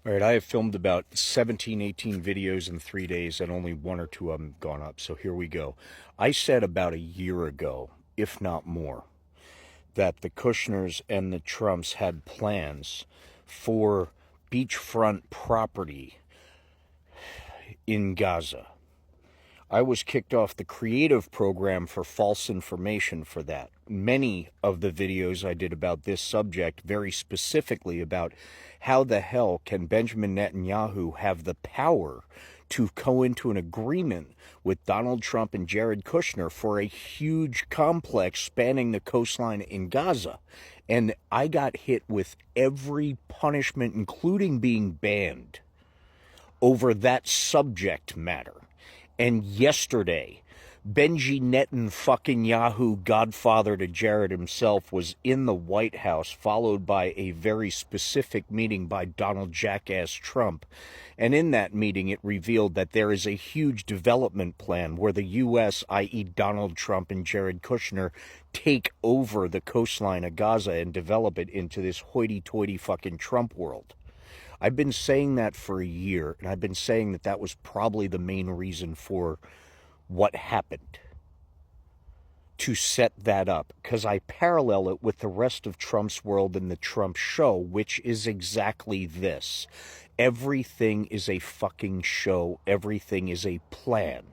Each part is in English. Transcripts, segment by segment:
All right, I have filmed about 17, 18 videos in 3 days, and only one or two of them gone up. So here we go. I said about a year ago, if not more, that the Kushners and the Trumps had plans for beachfront property in Gaza. I was kicked off the creative program for false information for that. Many of the videos I did about this subject, very specifically about how the hell can Benjamin Netanyahu have the power to go into an agreement with Donald Trump and Jared Kushner for a huge complex spanning the coastline in Gaza. And I got hit with every punishment, including being banned, over that subject matter. And yesterday, Benji Netanyahu, godfather to Jared himself, was in the White House, followed by a very specific meeting by Donald Jackass Trump. And in that meeting, it revealed that there is a huge development plan where the U.S., i.e. Donald Trump and Jared Kushner, take over the coastline of Gaza and develop it into this hoity-toity fucking Trump world. I've been saying that for a year, and I've been saying that that was probably the main reason for what happened, to set that up, because I parallel it with the rest of Trump's world and the Trump show, which is exactly this. Everything is a fucking show. Everything is a plan.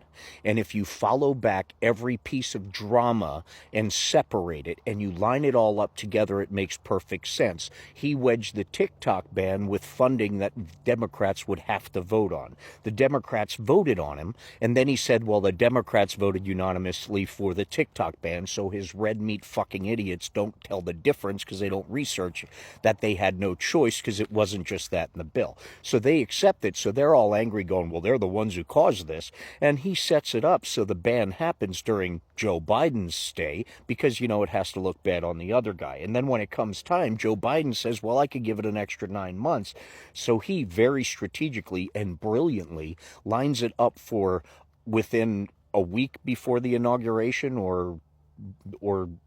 And if you follow back every piece of drama and separate it and you line it all up together, it makes perfect sense. He wedged the TikTok ban with funding that Democrats would have to vote on. The Democrats voted on him, and then he said, well, the Democrats voted unanimously for the TikTok ban, so his red meat fucking idiots don't tell the difference because they don't research that they had no choice because it wasn't just that in the bill. So they accept it, so they're all angry going, well, they're the ones who caused this, and he sets it up so the ban happens during Joe Biden's stay because, you know, it has to look bad on the other guy. And then when it comes time, Joe Biden says, well, I could give it an extra 9 months. So he very strategically and brilliantly lines it up for within a week before the inauguration or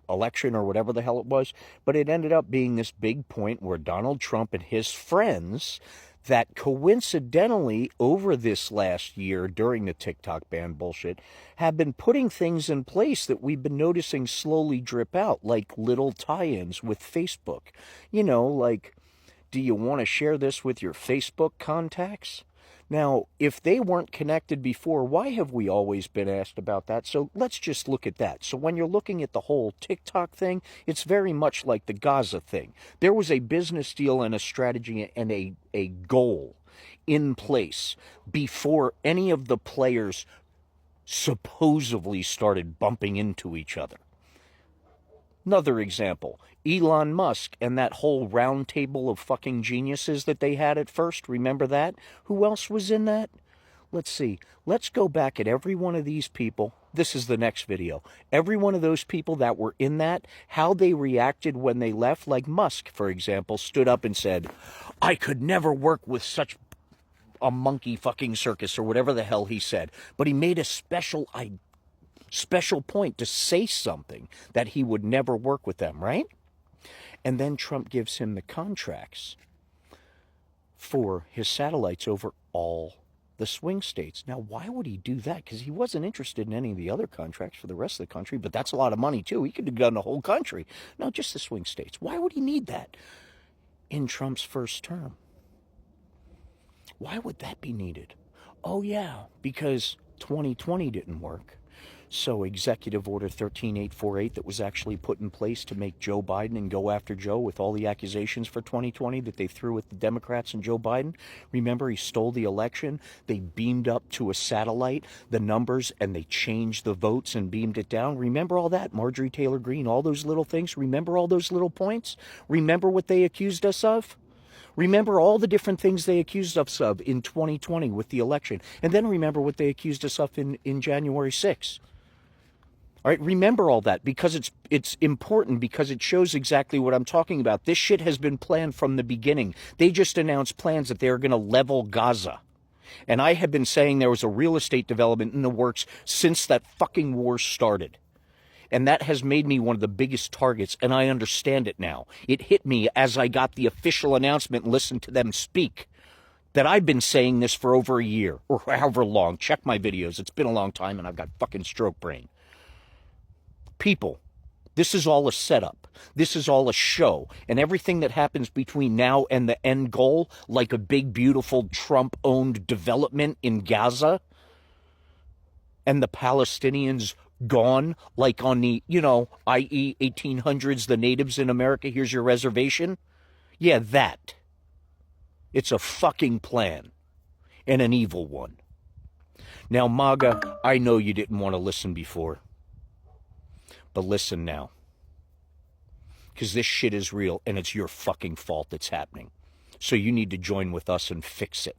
election or whatever the hell it was. But it ended up being this big point where Donald Trump and his friends, that coincidentally over this last year during the TikTok ban bullshit, have been putting things in place that we've been noticing slowly drip out, like little tie-ins with Facebook. You know, like, do you want to share this with your Facebook contacts? Now, if they weren't connected before, why have we always been asked about that? So let's just look at that. So when you're looking at the whole TikTok thing, it's very much like the Gaza thing. There was a business deal and a strategy and a goal in place before any of the players supposedly started bumping into each other. Another example, Elon Musk and that whole round table of fucking geniuses that they had at first. Remember that? Who else was in that? Let's see. Let's go back at every one of these people. This is the next video. Every one of those people that were in that, how they reacted when they left. Like Musk, for example, stood up and said, I could never work with such a monkey fucking circus, or whatever the hell he said. But he made a special point to say something that he would never work with them, right? And then Trump gives him the contracts for his satellites over all the swing states. Now, why would he do that? Because he wasn't interested in any of the other contracts for the rest of the country, but that's a lot of money too. He could have done the whole country. No, just the swing states. Why would he need that in Trump's first term? Why would that be needed? Oh, yeah, because 2020 didn't work. So Executive Order 13848 that was actually put in place to make Joe Biden and go after Joe with all the accusations for 2020 that they threw at the Democrats and Joe Biden. Remember, he stole the election. They beamed up to a satellite the numbers and they changed the votes and beamed it down. Remember all that? Marjorie Taylor Greene, all those little things. Remember all those little points? Remember what they accused us of? Remember all the different things they accused us of in 2020 with the election. And then remember what they accused us of in January 6th. All right, remember all that because it's important, because it shows exactly what I'm talking about. This shit has been planned from the beginning. They just announced plans that they're going to level Gaza. And I have been saying there was a real estate development in the works since that fucking war started. And that has made me one of the biggest targets, and I understand it now. It hit me as I got the official announcement and listened to them speak. that I've been saying this for over a year or however long. Check my videos. It's been a long time and I've got fucking stroke brain. People, this is all a setup. This is all a show. And everything that happens between now and the end goal, like a big, beautiful Trump-owned development in Gaza, and the Palestinians gone, like on the, i.e. 1800s, the natives in America, here's your reservation. Yeah, that. It's a fucking plan, and an evil one. Now, MAGA, I know you didn't want to listen before, but listen now. Because this shit is real, and it's your fucking fault it's happening. So you need to join with us and fix it.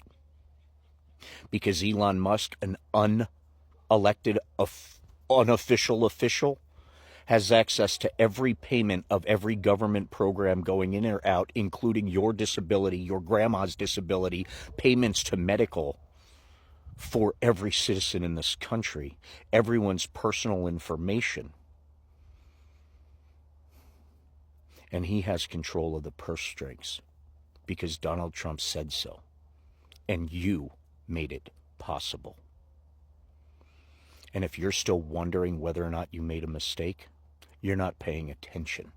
Because Elon Musk, an unelected, unofficial official, has access to every payment of every government program going in or out, including your disability, your grandma's disability, payments to medical for every citizen in this country, everyone's personal information. And he has control of the purse strings because Donald Trump said so. And you made it possible. And if you're still wondering whether or not you made a mistake, you're not paying attention.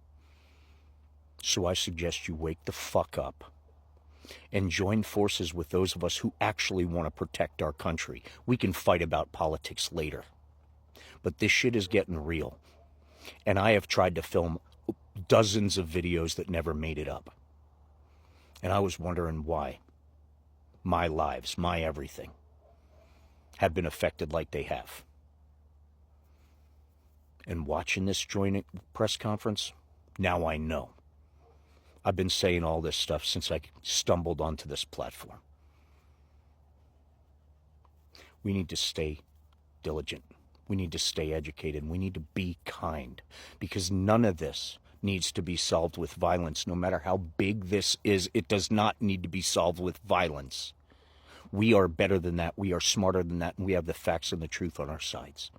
So I suggest you wake the fuck up and join forces with those of us who actually want to protect our country. We can fight about politics later. But this shit is getting real. And I have tried to film dozens of videos that never made it up. And I was wondering why my lives, my everything, have been affected like they have. And watching this joint press conference, now I know. I've been saying all this stuff since I stumbled onto this platform. We need to stay diligent. We need to stay educated. We need to be kind, because none of this needs to be solved with violence. No matter how big this is, it does not need to be solved with violence. We are better than that. We are smarter than that. And we have the facts and the truth on our sides.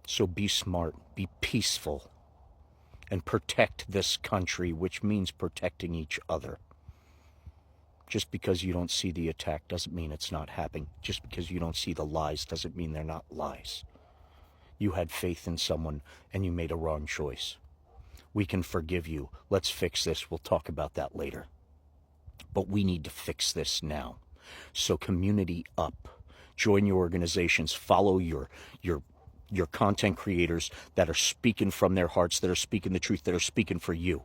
So be smart, be peaceful, and protect this country, which means protecting each other. Just because you don't see the attack doesn't mean it's not happening. Just because you don't see the lies doesn't mean they're not lies. You had faith in someone and you made a wrong choice. We can forgive you. Let's fix this. We'll talk about that later. But we need to fix this now. So community up. Join your organizations. Follow your content creators that are speaking from their hearts, that are speaking the truth, that are speaking for you.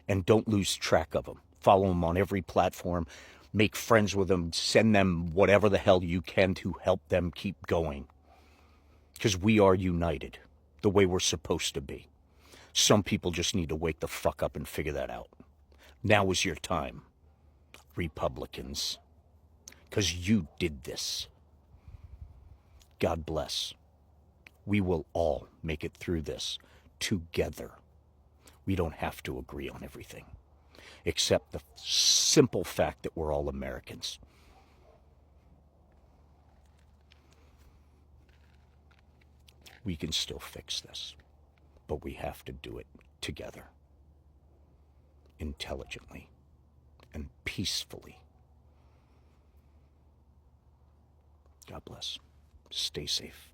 And don't lose track of them. Follow them on every platform. Make friends with them. Send them whatever the hell you can to help them keep going. Because we are united the way we're supposed to be. Some people just need to wake the fuck up and figure that out. Now is your time, Republicans. Because you did this. God bless. We will all make it through this together. We don't have to agree on everything, except the simple fact that we're all Americans. We can still fix this, but we have to do it together, intelligently and peacefully. God bless. Stay safe.